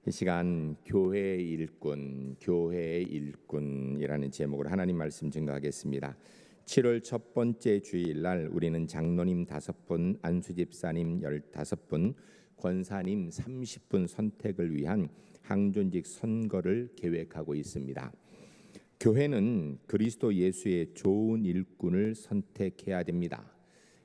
이 시간 교회의 일꾼이라는 제목으로 하나님 말씀 증거하겠습니다. 7월 첫 번째 주일날 우리는 장로님 5분, 안수집사님 15분, 권사님 30분 선택을 위한 항존직 선거를 계획하고 있습니다. 교회는 그리스도 예수의 좋은 일꾼을 선택해야 됩니다.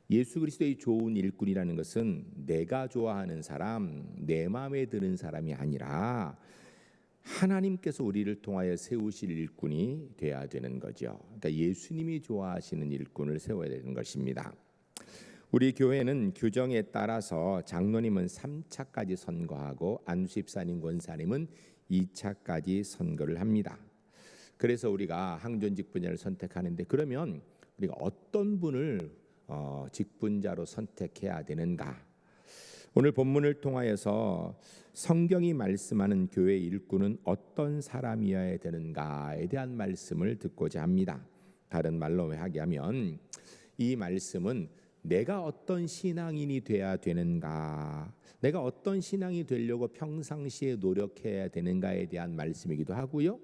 예수 그리스도의 좋은 일꾼이라는 것은 내가 좋아하는 사람, 내 마음에 드는 사람이 아니라 하나님께서 우리를 통하여 세우실 일꾼이 돼야 되는 거죠. 그러니까 예수님이 좋아하시는 일꾼을 세워야 되는 것입니다. 우리 교회는 규정에 따라서 장로님은 3차까지 선거하고 안수집사님, 권사님은 2차까지 선거를 합니다. 그래서 우리가 항존직 분야를 선택하는데, 그러면 우리가 어떤 분을 직분자로 선택해야 되는가? 오늘 본문을 통하여서 성경이 말씀하는 교회 일꾼은 어떤 사람이어야 되는가에 대한 말씀을 듣고자 합니다. 다른 말로 하면 이 말씀은 내가 어떤 신앙인이 돼야 되는가, 내가 어떤 신앙이 되려고 평상시에 노력해야 되는가에 대한 말씀이기도 하고요,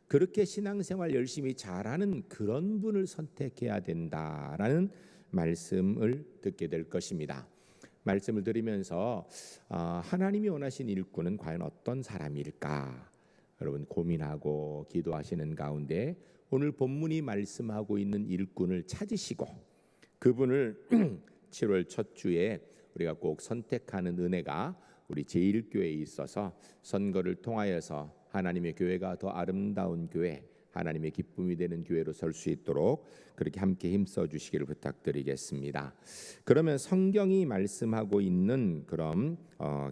그렇게 신앙생활 열심히 잘하는 그런 분을 선택해야 된다라는 말씀을 듣게 될 것입니다. 말씀을 들으면서 하나님이 원하신 일꾼은 과연 어떤 사람일까? 여러분 고민하고 기도하시는 가운데 오늘 본문이 말씀하고 있는 일꾼을 찾으시고 그분을 7월 첫 주에 우리가 꼭 선택하는 은혜가 우리 제1교회에 있어서 선거를 통하여서 하나님의 교회가 더 아름다운 교회, 하나님의 기쁨이 되는 교회로 설 수 있도록 그렇게 함께 힘써 주시기를 부탁드리겠습니다. 그러면 성경이 말씀하고 있는 그런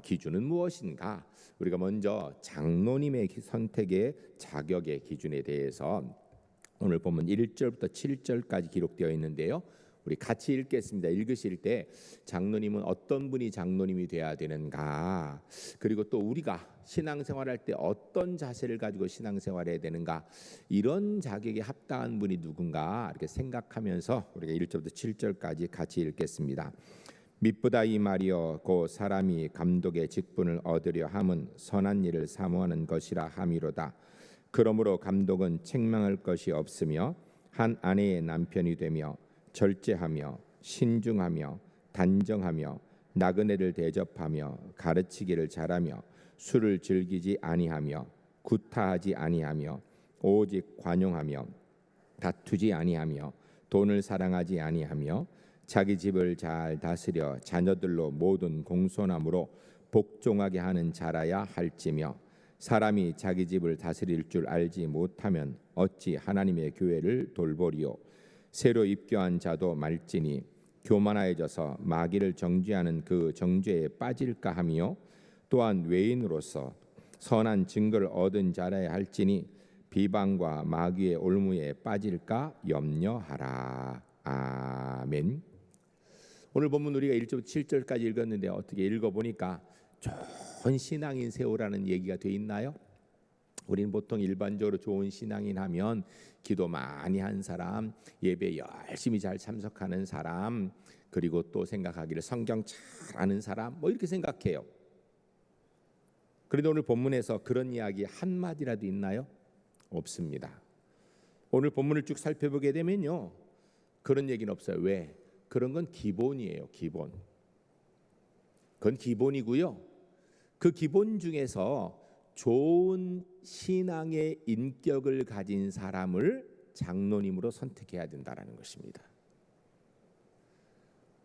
기준은 무엇인가? 우리가 먼저 장로님의 선택의 자격의 기준에 대해서 오늘 보면 1절부터 7절까지 기록되어 있는데요, 우리 같이 읽겠습니다. 읽으실 때 장로님은 어떤 분이 장로님이 돼야 되는가, 그리고 또 우리가 신앙생활할 때 어떤 자세를 가지고 신앙생활해야 되는가, 이런 자격에 합당한 분이 누군가 이렇게 생각하면서 우리가 1절부터 7절까지 같이 읽겠습니다. 미쁘다 이 말이여, 곧 사람이 감독의 직분을 얻으려 함은 선한 일을 사모하는 것이라 함이로다. 그러므로 감독은 책망할 것이 없으며 한 아내의 남편이 되며 절제하며 신중하며 단정하며 나그네를 대접하며 가르치기를 잘하며 술을 즐기지 아니하며 구타하지 아니하며 오직 관용하며 다투지 아니하며 돈을 사랑하지 아니하며 자기 집을 잘 다스려 자녀들로 모든 공손함으로 복종하게 하는 자라야 할지며, 사람이 자기 집을 다스릴 줄 알지 못하면 어찌 하나님의 교회를 돌보리요. 새로 입교한 자도 말지니 교만하여져서 마귀를 정죄하는 그 정죄에 빠질까 하며, 또한 외인으로서 선한 증거를 얻은 자라야 할지니 비방과 마귀의 올무에 빠질까 염려하라. 아멘. 오늘 본문 우리가 1절부터 7절까지 읽었는데 어떻게 읽어보니까 좋은 신앙인 세우라는 얘기가 돼 있나요? 우리는 보통 일반적으로 좋은 신앙인 하면 기도 많이 한 사람, 예배 열심히 잘 참석하는 사람, 그리고 또 생각하기를 성경 잘 아는 사람, 뭐 이렇게 생각해요. 그런데 오늘 본문에서 그런 이야기 한마디라도 있나요? 없습니다. 오늘 본문을 쭉 살펴보게 되면요, 그런 얘기는 없어요. 왜? 그런 건 기본이에요. 기본. 그건 기본이고요, 그 기본 중에서 좋은 신앙의 인격을 가진 사람을 장로님으로 선택해야 된다는 것입니다.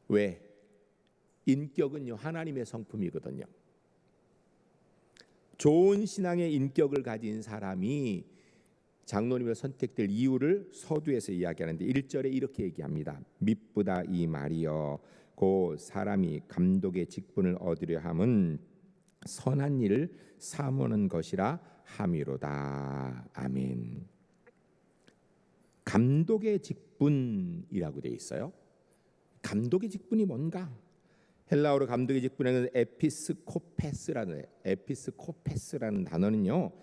왜? 인격은요, 하나님의 성품이거든요. 좋은 신앙의 인격을 가진 사람이 장로님으로 선택될 이유를 서두에서 이야기하는데 1절에 이렇게 얘기합니다. 미쁘다 이 말이여, 곧 사람이 감독의 직분을 얻으려 함은 선한 일을 사모하는 것이라 함이로다. 아멘. 감독의 직분이라고 되어 있어요. 감독의 직분이 뭔가? 헬라어로 감독의 직분에는 에피스코페스라는 단어는요,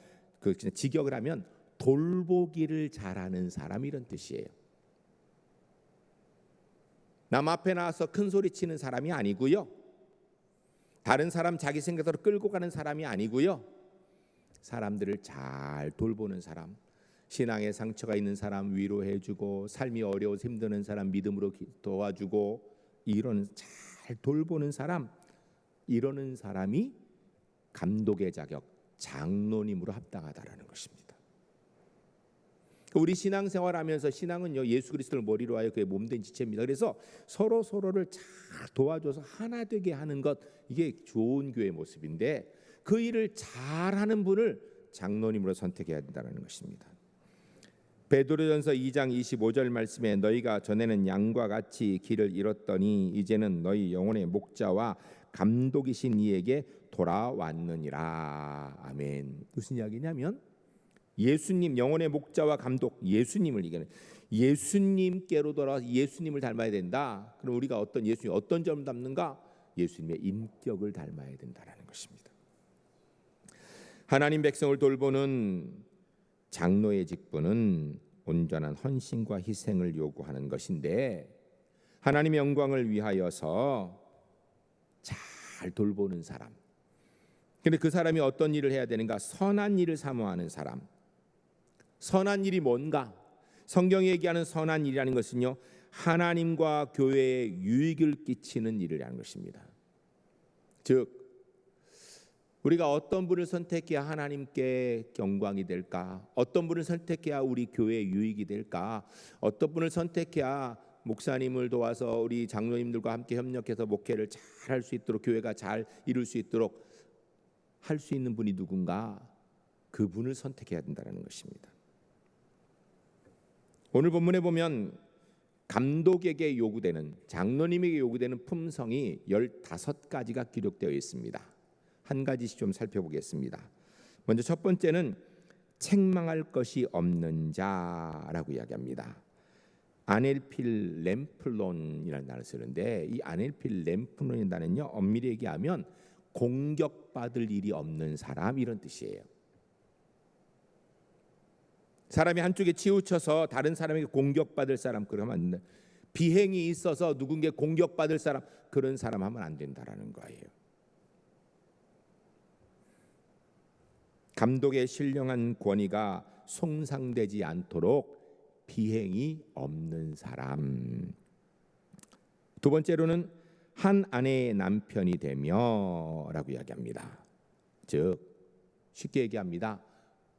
그 직역을 하면 돌보기를 잘하는 사람, 이런 뜻이에요. 남 앞에 나와서 큰 소리 치는 사람이 아니고요, 다른 사람 자기 생각대로 끌고 가는 사람이 아니고요, 사람들을 잘 돌보는 사람, 신앙에 상처가 있는 사람 위로해주고, 삶이 어려워서 힘드는 사람 믿음으로 도와주고, 이런 잘 돌보는 사람, 이러는 사람이 감독의 자격, 장로님으로 합당하다라는 것입니다. 우리 신앙생활하면서, 신앙은요 예수 그리스도를 머리로 하여 그의 몸된 지체입니다. 그래서 서로를 잘 도와줘서 하나 되게 하는 것, 이게 좋은 교회 모습인데, 그 일을 잘하는 분을 장로님으로 선택해야 된다는 것입니다. 베드로전서 2장 25절 말씀에 너희가 전에는 양과 같이 길을 잃었더니 이제는 너희 영혼의 목자와 감독이신 이에게 돌아왔느니라. 아멘. 무슨 이야기냐면, 예수님, 영혼의 목자와 감독, 예수님을 얘기하는, 예수님께로 돌아와서 예수님을 닮아야 된다. 그럼 우리가 어떤 점을 닮는가? 예수님의 인격을 닮아야 된다라는 것입니다. 하나님 백성을 돌보는 장로의 직분은 온전한 헌신과 희생을 요구하는 것인데, 하나님의 영광을 위하여서 잘 돌보는 사람, 근데 그 사람이 어떤 일을 해야 되는가? 선한 일을 사모하는 사람. 선한 일이 뭔가? 성경이 얘기하는 선한 일이라는 것은요, 하나님과 교회에 유익을 끼치는 일이라는 것입니다. 즉, 우리가 어떤 분을 선택해야 하나님께 영광이 될까? 어떤 분을 선택해야 우리 교회에 유익이 될까? 어떤 분을 선택해야 목사님을 도와서 우리 장로님들과 함께 협력해서 목회를 잘 할 수 있도록, 교회가 잘 이룰 수 있도록 할 수 있는 분이 누군가? 그분을 선택해야 된다는 것입니다. 오늘 본문에 보면 감독에게 요구되는, 장로님에게 요구되는 품성이 15가지가 기록되어 있습니다. 한 가지씩 좀 살펴보겠습니다. 먼저 첫 번째는 책망할 것이 없는 자라고 이야기합니다. 아넬필 램플론이라는 단어를 쓰는데, 이 아넬필 램플론이라는 단어는요, 엄밀히 얘기하면 공격받을 일이 없는 사람, 이런 뜻이에요. 사람이 한쪽에 치우쳐서 다른 사람에게 공격받을 사람, 그러면 안 된다. 비행이 있어서 누군가에 공격받을 사람, 그런 사람 하면 안 된다라는 거예요. 감독의 신령한 권위가 손상되지 않도록 비행이 없는 사람. 두 번째로는 한 아내의 남편이 되며라고 이야기합니다. 즉, 쉽게 얘기합니다.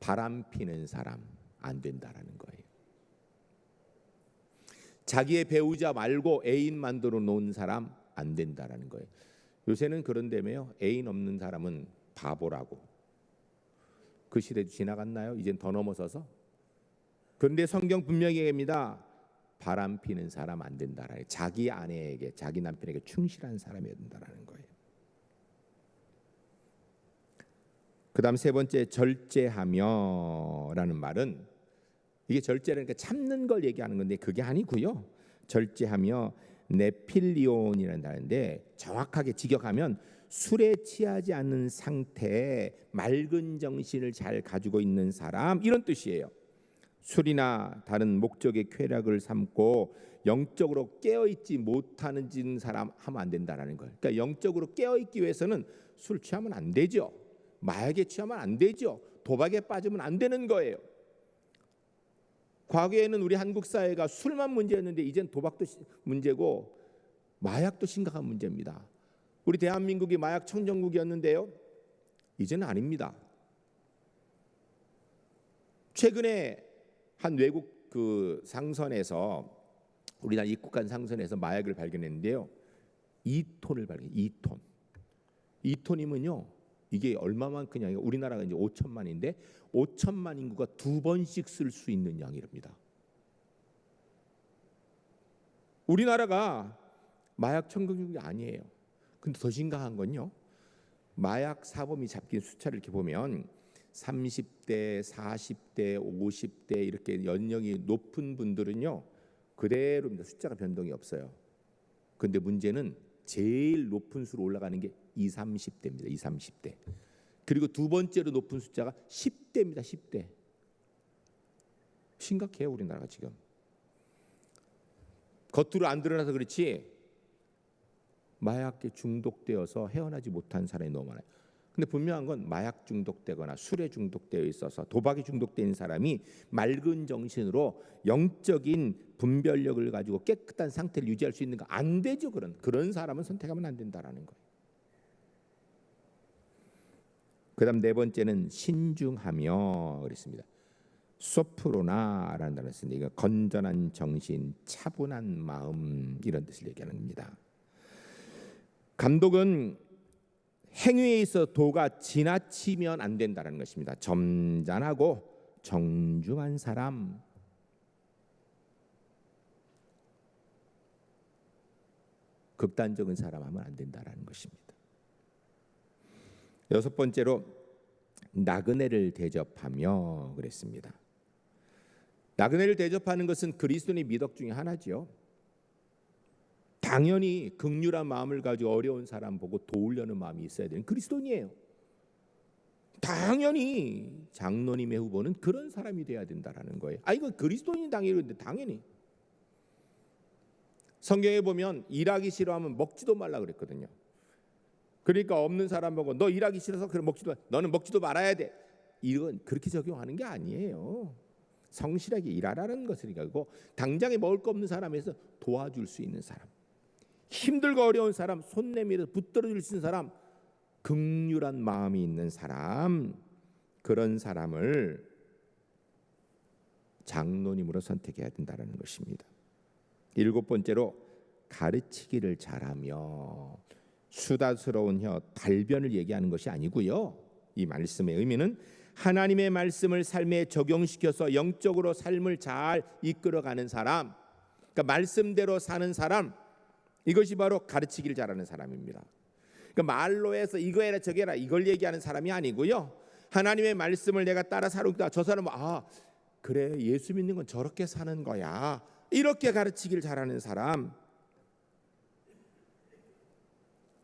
바람 피는 사람 안 된다라는 거예요. 자기의 배우자 말고 애인 만들어 놓은 사람 안 된다라는 거예요. 요새는 그런데매요, 애인 없는 사람은 바보라고. 그 시대도 지나갔나요? 이젠 더 넘어서서. 그런데 성경 분명히 얘기합니다. 바람 피는 사람 안 된다라는, 자기 아내에게, 자기 남편에게 충실한 사람이어야 된다라는 거예요. 그 다음 세 번째, 절제하며라는 말은, 이게 절제라니까 참는 걸 얘기하는 건데 그게 아니고요. 절제하며 네필리온이라는 단어인데, 정확하게 직역하면 술에 취하지 않는 상태에 맑은 정신을 잘 가지고 있는 사람, 이런 뜻이에요. 술이나 다른 목적의 쾌락을 삼고 영적으로 깨어있지 못하는 사람 하면 안 된다는 거예요. 그러니까 영적으로 깨어있기 위해서는 술 취하면 안 되죠. 마약에 취하면 안 되죠. 도박에 빠지면 안 되는 거예요. 과거에는 우리 한국 사회가 술만 문제였는데 이젠 도박도 문제고 마약도 심각한 문제입니다. 우리 대한민국이 마약 청정국이었는데요, 이제는 아닙니다. 최근에 한 외국 그 상선에서, 우리나라 입국한 상선에서 마약을 발견했는데요, 2톤을 발견. 2톤. 2톤이면요, 이게 얼마만큼이냐? 우리나라가 이제 5천만인데 5천만 인구가 2번씩 쓸 수 있는 양이랍니다. 우리나라가 마약 청정국이 아니에요. 근데 더 심각한 건요, 마약 사범이 잡힌 숫자를 이렇게 보면 30대, 40대, 50대 이렇게 연령이 높은 분들은요 그대로입니다. 숫자가 변동이 없어요. 그런데 문제는 제일 높은 수로 올라가는 게 20, 30대입니다. 20, 30대. 그리고 두 번째로 높은 숫자가 10대입니다. 10대. 심각해요, 우리나라가 지금. 겉으로 안 드러나서 그렇지 마약에 중독되어서 헤어나지 못한 사람이 너무 많아요. 근데 분명한 건 마약 중독되거나 술에 중독되어 있어서 도박에 중독된 사람이 맑은 정신으로 영적인 분별력을 가지고 깨끗한 상태를 유지할 수 있는가? 안 되죠. 그런 사람은 선택하면 안 된다라는 거예요. 그다음 네 번째는 신중하며 그랬습니다. 소프로나라는 단어를 쓰는데 이거 건전한 정신, 차분한 마음 이런 뜻을 얘기하는 겁니다. 감독은 행위에 있어 도가 지나치면 안 된다는 것입니다. 점잖하고 정중한 사람, 극단적인 사람 하면 안 된다는 것입니다. 여섯 번째로 나그네를 대접하며 그랬습니다. 나그네를 대접하는 것은 그리스도인의 미덕 중에 하나지요. 당연히 긍휼한 마음을 가지고 어려운 사람 보고 도우려는 마음이 있어야 되는 그리스도인이에요. 당연히 장로님의 후보는 그런 사람이 돼야 된다라는 거예요. 이건 그리스도인이 당연히 성경에 보면 일하기 싫어하면 먹지도 말라 그랬거든요. 그러니까 없는 사람 보고 너 일하기 싫어서 그럼 너는 먹지도 말아야 돼. 이건 그렇게 적용하는 게 아니에요. 성실하게 일하라는 것이니까. 당장에 먹을 거 없는 사람에서 도와줄 수 있는 사람, 힘들고 어려운 사람, 손 내밀어서 붙들어 줄 수 있는 사람, 긍휼한 마음이 있는 사람, 그런 사람을 장로님으로 선택해야 된다는 것입니다. 일곱 번째로 가르치기를 잘하며, 수다스러운 혀, 달변을 얘기하는 것이 아니고요. 이 말씀의 의미는 하나님의 말씀을 삶에 적용시켜서 영적으로 삶을 잘 이끌어가는 사람, 그러니까 말씀대로 사는 사람, 이것이 바로 가르치기를 잘하는 사람입니다. 그러니까 말로 해서 이거 해라 저거 해라 이걸 얘기하는 사람이 아니고요. 하나님의 말씀을 내가 따라 살아오다 저 사람은 그래 예수 믿는 건 저렇게 사는 거야, 이렇게 가르치기를 잘하는 사람,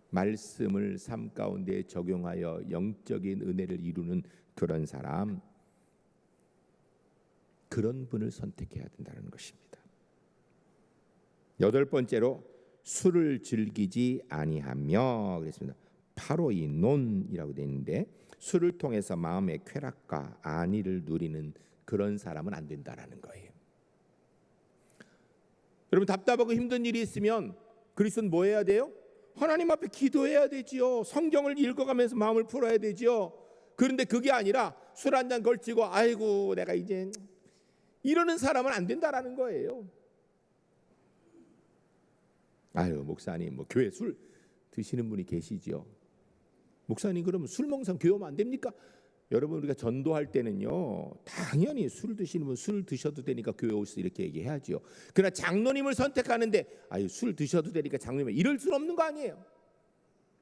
말씀을 삶 가운데 적용하여 영적인 은혜를 이루는 그런 사람, 그런 분을 선택해야 된다는 것입니다. 여덟 번째로 술을 즐기지 아니하며 그랬습니다. 파로이논이라고 되어 있는데 술을 통해서 마음의 쾌락과 안위를 누리는 그런 사람은 안 된다라는 거예요. 여러분 답답하고 힘든 일이 있으면 그리스도는 뭐 해야 돼요? 하나님 앞에 기도해야 되지요. 성경을 읽어가면서 마음을 풀어야 되지요. 그런데 그게 아니라 술 한잔 걸치고 아이고 내가 이제 이러는 사람은 안 된다라는 거예요. 목사님 교회 술 드시는 분이 계시지요. 목사님 그러면 술 먹는 사람 교회 오면 안 됩니까? 여러분 우리가 전도할 때는요 당연히 술 드시는 분 술 드셔도 되니까 교회 오셔서 이렇게 얘기해야죠. 그러나 장로님을 선택하는데 술 드셔도 되니까 장로님 이럴 수는 없는 거 아니에요.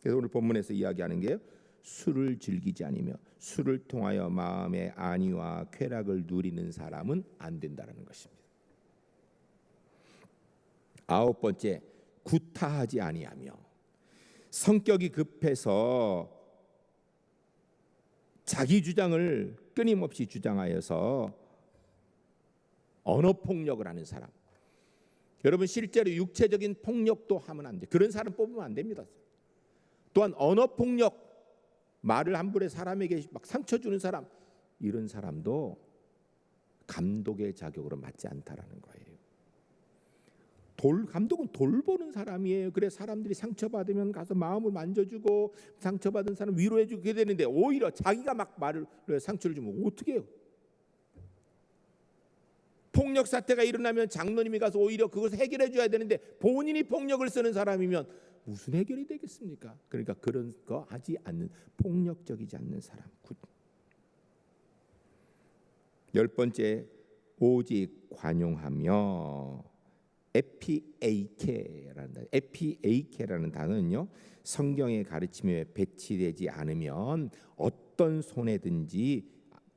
그래서 오늘 본문에서 이야기하는 게 술을 즐기지 않으며 술을 통하여 마음의 안위와 쾌락을 누리는 사람은 안 된다는 것입니다. 아홉 번째, 구타하지 아니하며, 성격이 급해서 자기 주장을 끊임없이 주장하여서 언어 폭력을 하는 사람. 여러분 실제로 육체적인 폭력도 하면 안 돼. 그런 사람 뽑으면 안 됩니다. 또한 언어 폭력, 말을 함부로 사람에게 막 상처 주는 사람, 이런 사람도 감독의 자격으로 맞지 않다라는 거예요. 감독은 돌보는 사람이에요. 그래 사람들이 상처받으면 가서 마음을 만져주고 상처받은 사람 위로해주고 그래야 되는데 오히려 자기가 막 말을 상처를 주면 어떻게 해요? 폭력 사태가 일어나면 장로님이 가서 오히려 그것을 해결해 줘야 되는데 본인이 폭력을 쓰는 사람이면 무슨 해결이 되겠습니까? 그러니까 그런 거 하지 않는, 폭력적이지 않는 사람. 열 번째, 오직 관용하며, 에피에이케라는 단어는요 성경의 가르침에 배치되지 않으면 어떤 손해든지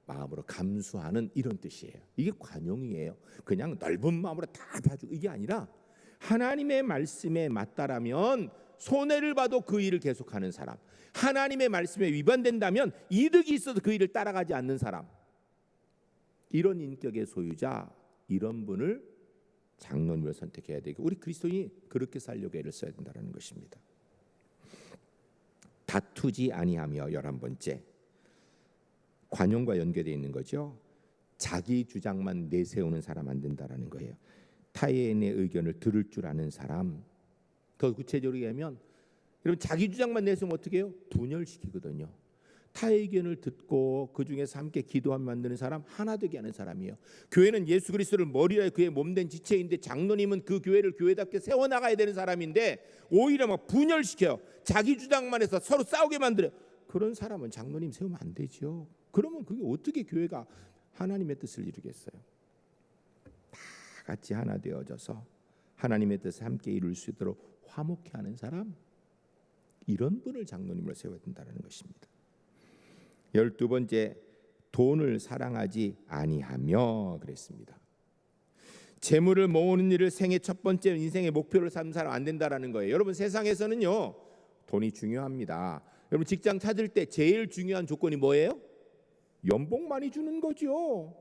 마음으로 감수하는 이런 뜻이에요. 이게 관용이에요. 그냥 넓은 마음으로 다 봐주고 이게 아니라 하나님의 말씀에 맞다라면 손해를 봐도 그 일을 계속하는 사람, 하나님의 말씀에 위반된다면 이득이 있어도 그 일을 따라가지 않는 사람, 이런 인격의 소유자, 이런 분을 장로님을 선택해야 되고 우리 그리스도인이 그렇게 살려고 애를 써야 된다는 것입니다. 다투지 아니하며 11번째 관용과 연계되어 있는 거죠. 자기 주장만 내세우는 사람 안 된다라는 거예요. 타인의 의견을 들을 줄 아는 사람. 더 구체적으로 얘기하면 여러분 자기 주장만 내세우면 어떻게 해요? 분열시키거든요. 타의 의견을 듣고 그 중에서 함께 기도하며 만드는 사람, 하나 되게 하는 사람이에요. 교회는 예수 그리스도를 머리라 그의 몸된 지체인데 장로님은 그 교회를 교회답게 세워나가야 되는 사람인데 오히려 막 분열시켜요. 자기 주장만 해서 서로 싸우게 만들어요. 그런 사람은 장로님 세우면 안 되죠. 그러면 그게 어떻게 교회가 하나님의 뜻을 이루겠어요? 다 같이 하나 되어져서 하나님의 뜻을 함께 이룰 수 있도록 화목케 하는 사람, 이런 분을 장로님으로 세워야 된다는 것입니다. 12번째, 돈을 사랑하지 아니하며 그랬습니다. 재물을 모으는 일을 생애 첫 번째 인생의 목표로 삼는 사람 안 된다라는 거예요. 여러분 세상에서는요 돈이 중요합니다. 여러분 직장 찾을 때 제일 중요한 조건이 뭐예요? 연봉 많이 주는 거죠.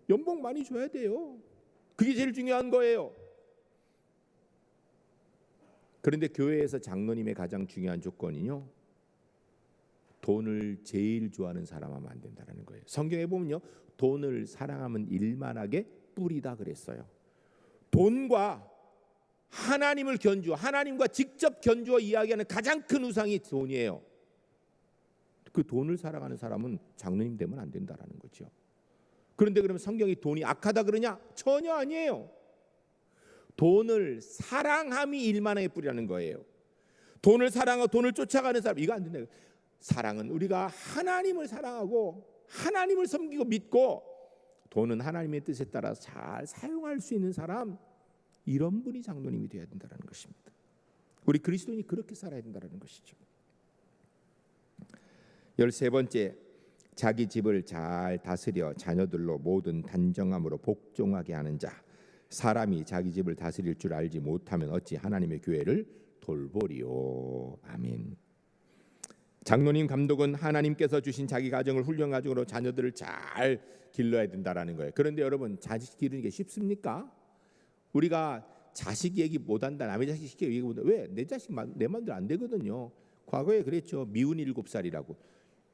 연봉 많이 줘야 돼요. 그게 제일 중요한 거예요. 그런데 교회에서 장로님의 가장 중요한 조건이요, 돈을 제일 좋아하는 사람 하면 안 된다는 거예요. 성경에 보면요, 돈을 사랑하면 일만하게 뿌리다 그랬어요. 돈과 하나님을 하나님과 직접 견주어 이야기하는 가장 큰 우상이 돈이에요. 그 돈을 사랑하는 사람은 장로님 되면 안 된다라는 거죠. 그런데 그러면 성경이 돈이 악하다 그러냐? 전혀 아니에요. 돈을 사랑함이 일만하게 뿌리라는 거예요. 돈을 사랑하고 돈을 쫓아가는 사람, 이거 안 된다. 사랑은 우리가 하나님을 사랑하고 하나님을 섬기고 믿고 돈은 하나님의 뜻에 따라 잘 사용할 수 있는 사람, 이런 분이 장로님이 되어야 된다는 것입니다. 우리 그리스도인이 그렇게 살아야 된다는 것이죠. 13번째, 자기 집을 잘 다스려 자녀들로 모든 단정함으로 복종하게 하는 자. 사람이 자기 집을 다스릴 줄 알지 못하면 어찌 하나님의 교회를 돌보리요. 아멘. 장로님 감독은 하나님께서 주신 자기 가정을 훌륭한 가정으로 자녀들을 잘 길러야 된다라는 거예요. 그런데 여러분, 자식 기르는 게 쉽습니까? 우리가 자식 얘기 못한다, 남의 자식 얘기 못한다. 왜? 내 자식 내 마음대로 안 되거든요. 과거에 그랬죠. 미운 7살이라고.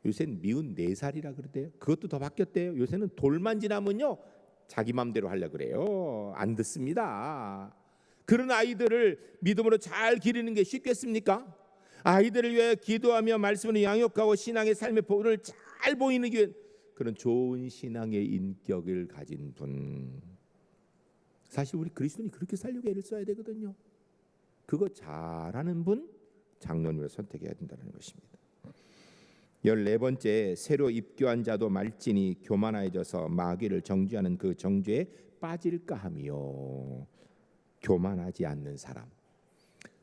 요새는 미운 4살이라 그러대요. 그것도 더 바뀌었대요. 요새는 돌만 지나면요 자기 마음대로 하려고 그래요. 안 듣습니다. 그런 아이들을 믿음으로 잘 기르는 게 쉽겠습니까? 아이들을 위해 기도하며 말씀으로 양육하고 신앙의 삶의 보를 잘 보이는 게 그런 좋은 신앙의 인격을 가진 분. 사실 우리 그리스도인이 그렇게 살려고 애를 써야 되거든요. 그거 잘하는 분 장로님을 선택해야 된다는 것입니다. 14번째, 새로 입교한 자도 말진이 교만해져서 마귀를 정죄하는 그 정죄에 빠질까 하며. 교만하지 않는 사람,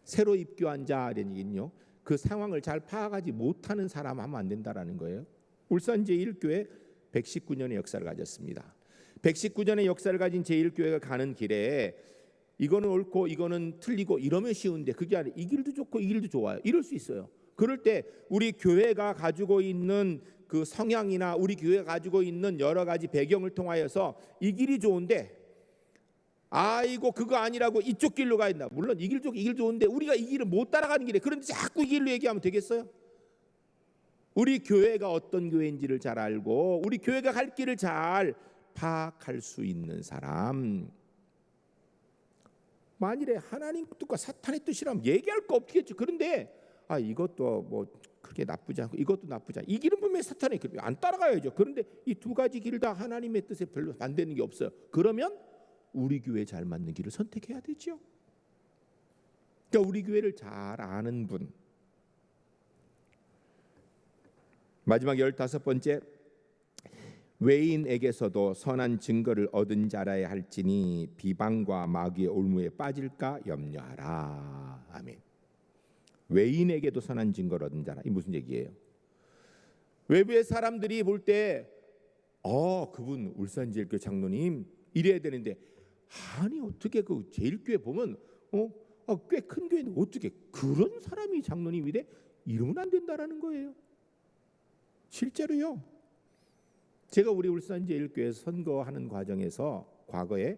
새로 입교한 자라는 얘기는요, 그 상황을 잘 파악하지 못하는 사람 하면 안 된다라는 거예요. 울산 제1교회 119년의 역사를 가졌습니다. 119년의 역사를 가진 제1교회가 가는 길에 이거는 옳고 이거는 틀리고 이러면 쉬운데 그게 아니라 이 길도 좋고 이 길도 좋아요. 이럴 수 있어요. 그럴 때 우리 교회가 가지고 있는 그 성향이나 우리 교회가 가지고 있는 여러 가지 배경을 통하여서 이 길이 좋은데 아이고 그거 아니라고 이쪽 길로 가야 된다. 물론 이 길 좋은데 우리가 이 길을 못 따라가는 길에, 그런데 자꾸 이 길로 얘기하면 되겠어요? 우리 교회가 어떤 교회인지를 잘 알고 우리 교회가 갈 길을 잘 파악할 수 있는 사람. 만일에 하나님 뜻과 사탄의 뜻이라면 얘기할 거 없겠죠. 그런데 이것도 뭐 그렇게 나쁘지 않고 이것도 나쁘지 않고 이 길은 분명히 사탄의 길, 안 따라가야죠. 그런데 이 두 가지 길 다 하나님의 뜻에 별로 반대는 게 없어요. 그러면 우리 교회에 잘 맞는 길을 선택해야 되죠. 그러니까 우리 교회를 잘 아는 분. 마지막 15번째, 외인에게서도 선한 증거를 얻은 자라야 할지니 비방과 마귀의 올무에 빠질까 염려하라. 아멘. 외인에게도 선한 증거를 얻은 자라. 이 무슨 얘기예요? 외부의 사람들이 볼 때 그분 울산제일교회 장로님 이래야 되는데, 아니 어떻게 그 제일교회 보면 꽤 큰 교회인데 어떻게 그런 사람이 장로님이 돼? 이러면 안 된다라는 거예요. 실제로요. 제가 우리 울산제일교회 선거하는 과정에서 과거에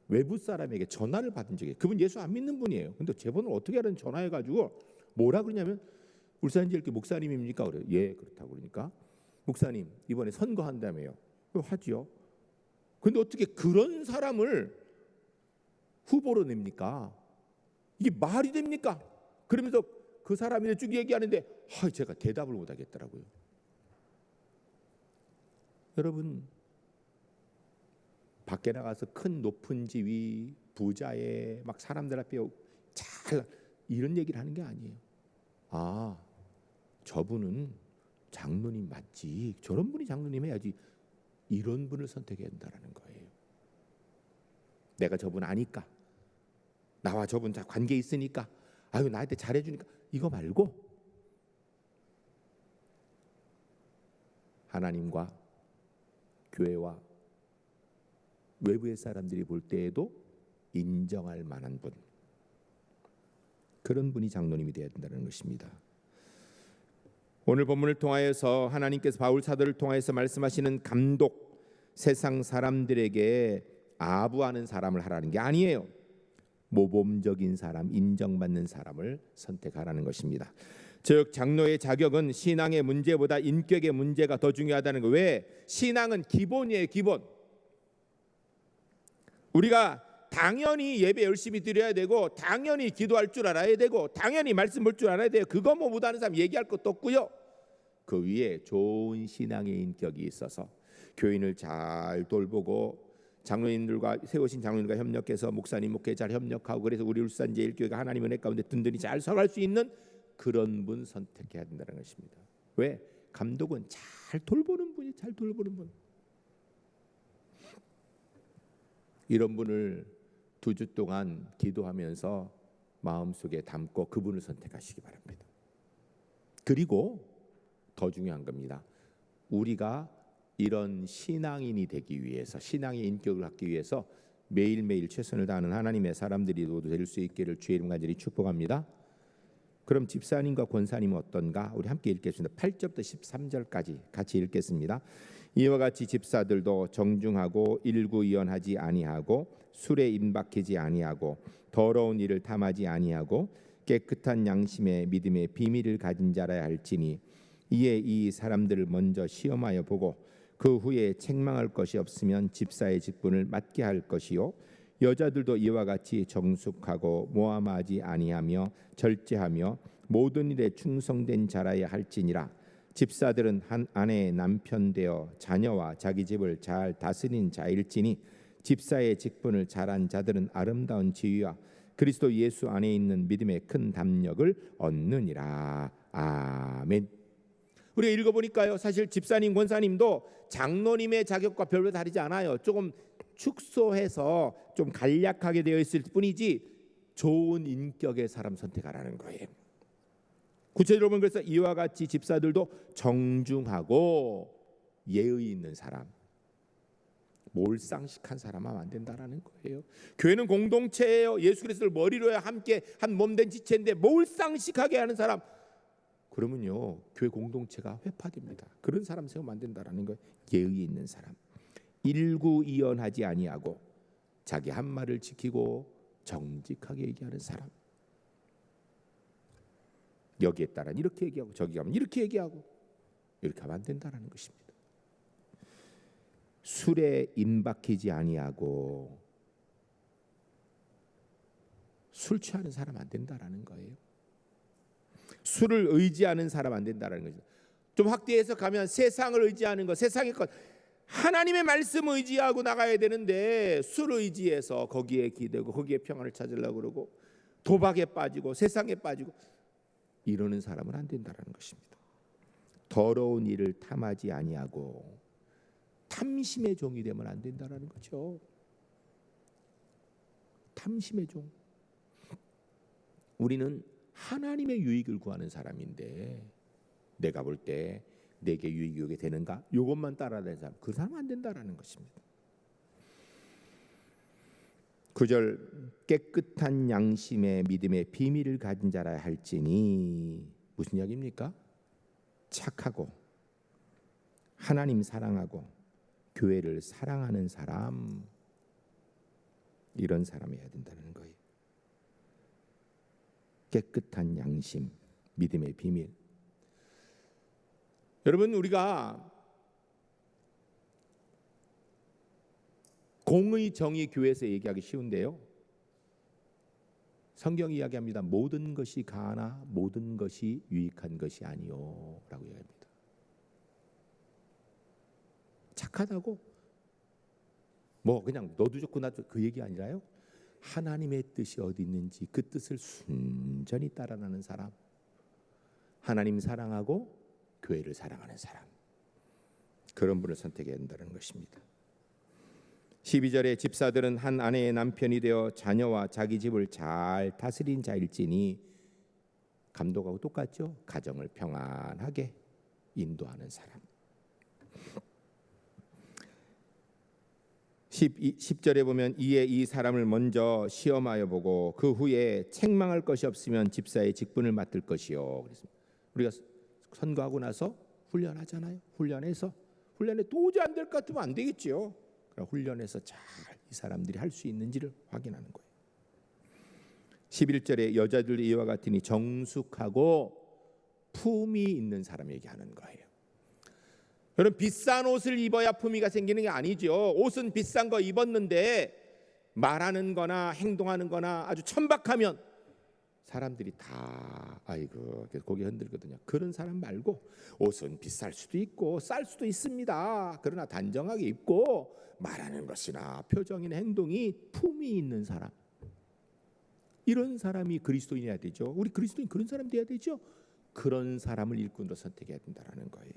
외부 사람에게 전화를 받은 적이, 그분 예수 안 믿는 분이에요. 근데 제 번호를 어떻게 하든 전화해가지고 뭐라 그러냐면, 울산지역교 목사님입니까? 그래요. 예, 그렇다고. 그러니까 목사님 이번에 선거한다며요. 하지요. 근데 어떻게 그런 사람을 후보로 냅니까? 이게 말이 됩니까? 그러면서 그 사람이 쭉 얘기하는데 제가 대답을 못 하겠더라고요. 여러분, 밖에 나가서 큰 높은 지위, 부자의 막 사람들 앞에 잘 이런 얘기를 하는 게 아니에요. 저분은 장로님 맞지, 저런 분이 장로님 해야지, 이런 분을 선택해야 된다는 거예요. 내가 저분 아니까, 나와 저분 다 관계 있으니까, 나한테 잘해주니까, 이거 말고 하나님과 교회와 외부의 사람들이 볼 때에도 인정할 만한 분, 그런 분이 장로님이 되어야 된다는 것입니다. 오늘 본문을 통하여서 하나님께서 바울 사도를 통하여서 말씀하시는 감독, 세상 사람들에게 아부하는 사람을 하라는 게 아니에요. 모범적인 사람, 인정받는 사람을 선택하라는 것입니다. 즉 장로의 자격은 신앙의 문제보다 인격의 문제가 더 중요하다는 거. 왜? 신앙은 기본이에요. 기본. 우리가 당연히 예배 열심히 드려야 되고, 당연히 기도할 줄 알아야 되고, 당연히 말씀 볼 줄 알아야 돼요. 그거 뭐 못하는 사람 얘기할 것도 없고요. 그 위에 좋은 신앙의 인격이 있어서 교인을 잘 돌보고, 장로님들과 세우신 장로님과 협력해서 목사님 목회 잘 협력하고, 그래서 우리 울산제일교회가 하나님 은혜 가운데 든든히 잘 살아갈 수 있는 그런 분 선택해야 된다는 것입니다. 왜? 감독은 잘 돌보는 분이, 잘 돌보는 분. 이런 분을 2주 동안 기도하면서 마음속에 담고 그분을 선택하시기 바랍니다. 그리고 더 중요한 겁니다. 우리가 이런 신앙인이 되기 위해서, 신앙의 인격을 갖기 위해서 매일매일 최선을 다하는 하나님의 사람들이 모두 될 수 있기를 주의 이름 간절히 축복합니다. 그럼 집사님과 권사님은 어떤가? 우리 함께 읽겠습니다. 8절부터 13절까지 같이 읽겠습니다. 이와 같이 집사들도 정중하고 일구이연하지 아니하고 술에 임박하지 아니하고 더러운 일을 탐하지 아니하고 깨끗한 양심의 믿음의 비밀을 가진 자라야 할지니, 이에 이 사람들을 먼저 시험하여 보고 그 후에 책망할 것이 없으면 집사의 직분을 맡게 할 것이요, 여자들도 이와 같이 정숙하고 모함하지 아니하며 절제하며 모든 일에 충성된 자라야 할지니라. 집사들은 한 아내의 남편 되어 자녀와 자기 집을 잘 다스린 자일지니, 집사의 직분을 잘한 자들은 아름다운 지위와 그리스도 예수 안에 있는 믿음의 큰 담력을 얻느니라. 아멘. 우리가 읽어보니까요, 사실 집사님, 권사님도 장로님의 자격과 별로 다르지 않아요. 조금 축소해서 좀 간략하게 되어 있을 뿐이지 좋은 인격의 사람 선택하라는 거예요. 구체적으로 보면 그래서 이와 같이 집사들도 정중하고 예의 있는 사람, 몰상식한 사람 하면 안 된다라는 거예요. 교회는 공동체예요. 예수 그리스도를 머리로 해야 함께 한 몸된 지체인데 몰상식하게 하는 사람, 그러면요 교회 공동체가 회파됩니다. 그런 사람 세우면 안 된다라는 거예요. 예의 있는 사람, 일구이연하지 아니하고 자기 한 말을 지키고 정직하게 얘기하는 사람. 여기에 따라 이렇게 얘기하고 저기 가면 이렇게 얘기하고, 이렇게 하면 안 된다라는 것입니다. 술에 임박히지 아니하고, 술 취하는 사람 안 된다라는 거예요. 술을 의지하는 사람 안 된다라는 거죠. 좀 확대해서 가면 세상을 의지하는 것, 세상의 것, 하나님의 말씀 의지하고 나가야 되는데 술 의지해서 거기에 기대고 거기에 평안을 찾으려고 그러고 도박에 빠지고 세상에 빠지고 이러는 사람은 안 된다라는 것입니다. 더러운 일을 탐하지 아니하고, 탐심의 종이 되면 안 된다라는 거죠. 탐심의 종. 우리는 하나님의 유익을 구하는 사람인데, 내가 볼 때 내게 유익이 오게 되는가? 이것만 따라다니는 사람, 그 사람 안 된다라는 것입니다. 9절, 깨끗한 양심의 믿음의 비밀을 가진 자라야 할지니, 무슨 이야기입니까? 착하고 하나님 사랑하고 교회를 사랑하는 사람, 이런 사람이어야 된다는 거예요. 깨끗한 양심, 믿음의 비밀, 여러분, 우리가 공의, 정의 교회에서 얘기하기 쉬운데요, 성경이 이야기합니다. 모든 것이 가하나 모든 것이 유익한 것이 아니요 라고 이야기합니다. 착하다고 뭐 그냥 너도 좋고 나도 그 얘기 아니라요, 하나님의 뜻이 어디 있는지 그 뜻을 순전히 따라가는 사람, 하나님 사랑하고 교회를 사랑하는 사람, 그런 분을 선택해야 한다는 것입니다. 12절에 집사들은 한 아내의 남편이 되어 자녀와 자기 집을 잘 다스린 자일지니, 감독하고 똑같죠. 가정을 평안하게 인도하는 사람. 10절에 보면 이에 이 사람을 먼저 시험하여 보고 그 후에 책망할 것이 없으면 집사의 직분을 맡을 것이요. 그랬습니다. 우리가 선거하고 나서 훈련하잖아요. 훈련에 도저히 안 될 것 같으면 안 되겠지요. 훈련해서 잘 이 사람들이 할 수 있는지를 확인하는 거예요. 11절에 여자들 이와 같으니 정숙하고 품이 있는 사람 얘기하는 거예요. 여러분, 비싼 옷을 입어야 품위가 생기는 게 아니죠. 옷은 비싼 거 입었는데 말하는 거나 행동하는 거나 아주 천박하면 사람들이 다 아이고 고개 흔들거든요. 그런 사람 말고, 옷은 비쌀 수도 있고 쌀 수도 있습니다. 그러나 단정하게 입고 말하는 것이나 표정이나 행동이 품이 있는 사람, 이런 사람이 그리스도인이어야 되죠. 우리 그리스도인 그런 사람 돼야 되죠. 그런 사람을 일꾼으로 선택해야 된다는 거예요.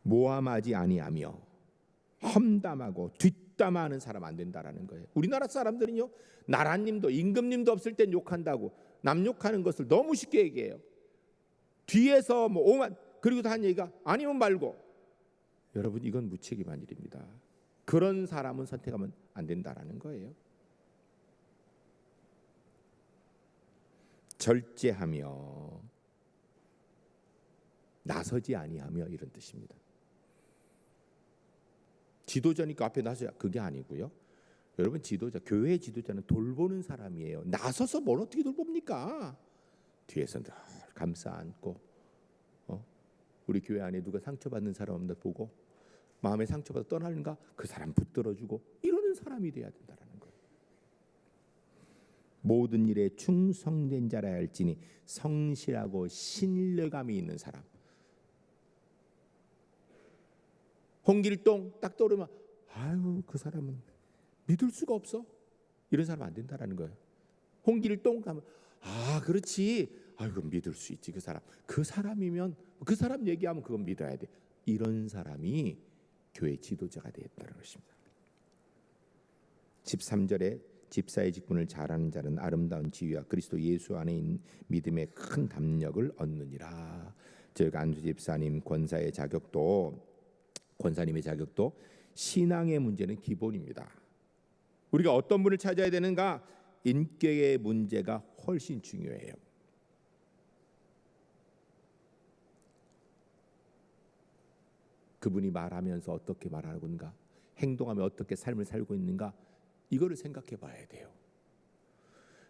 모함하지 아니하며 험담하고 뒷담화하는 사람 안 된다라는 거예요. 우리나라 사람들은요, 나라님도 임금님도 없을 땐 욕한다고 남 욕하는 것을 너무 쉽게 얘기해요. 뒤에서 뭐 오만 그리고 한 얘기가 아니면 말고, 여러분 이건 무책임한 일입니다. 그런 사람은 선택하면 안 된다라는 거예요. 절제하며 나서지 아니하며, 이런 뜻입니다. 지도자니까 앞에 나서야, 그게 아니고요. 여러분, 지도자, 교회 지도자는 돌보는 사람이에요. 나서서 뭘 어떻게 돌봅니까? 뒤에서 늘 감싸 안고, 우리 교회 안에 누가 상처받는 사람 없나 보고, 마음에 상처받아 떠나는가 그 사람 붙들어주고, 이러는 사람이 돼야 된다는 거예요. 모든 일에 충성된 자라 할지니, 성실하고 신뢰감이 있는 사람. 홍길동 딱 떠오르면 아유 그 사람은 믿을 수가 없어, 이런 사람 안 된다라는 거예요. 홍길동 하면 아 그렇지, 아이고 믿을 수 있지, 그 사람이면 그 사람 얘기하면 그건 믿어야 돼, 이런 사람이 교회 지도자가 되었다는 것입니다. 13절에 집사의 직분을 잘하는 자는 아름다운 지위와 그리스도 예수 안에 있는 믿음의 큰 담력을 얻느니라. 즉 안수 집사님 권사님의 자격도 신앙의 문제는 기본입니다. 우리가 어떤 분을 찾아야 되는가? 인격의 문제가 훨씬 중요해요. 그분이 말하면서 어떻게 말하고 있는가, 행동하며 어떻게 삶을 살고 있는가, 이거를 생각해 봐야 돼요.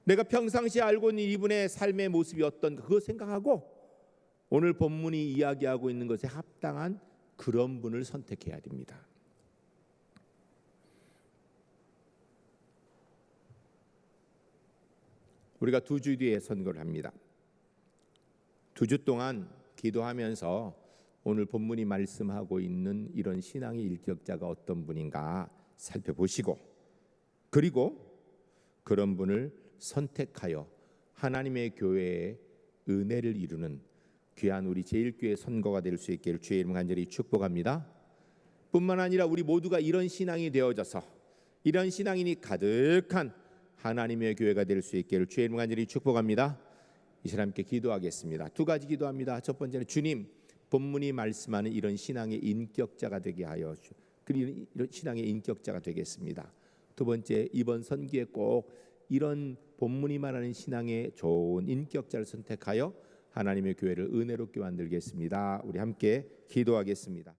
내가 평상시에 알고 있는 이분의 삶의 모습이 어떤가, 그거 생각하고 오늘 본문이 이야기하고 있는 것에 합당한 그런 분을 선택해야 됩니다. 우리가 2주 뒤에 선거를 합니다. 2주 동안 기도하면서 오늘 본문이 말씀하고 있는 이런 신앙의 일격자가 어떤 분인가 살펴보시고, 그리고 그런 분을 선택하여 하나님의 교회의 은혜를 이루는 귀한 우리 제일교회 선거가 될 수 있기를 주의 이름 간절히 축복합니다. 뿐만 아니라 우리 모두가 이런 신앙이 되어져서 이런 신앙인이 가득한 하나님의 교회가 될 수 있기를 주의 이름 간절히 축복합니다. 이 시간 함께 기도하겠습니다. 2가지 기도합니다. 첫 번째는 주님, 본문이 말씀하는 이런 신앙의 인격자가 되게 하여 이런 신앙의 인격자가 되겠습니다. 두 번째, 이번 선기에 꼭 이런 본문이 말하는 신앙의 좋은 인격자를 선택하여 하나님의 교회를 은혜롭게 만들겠습니다. 우리 함께 기도하겠습니다.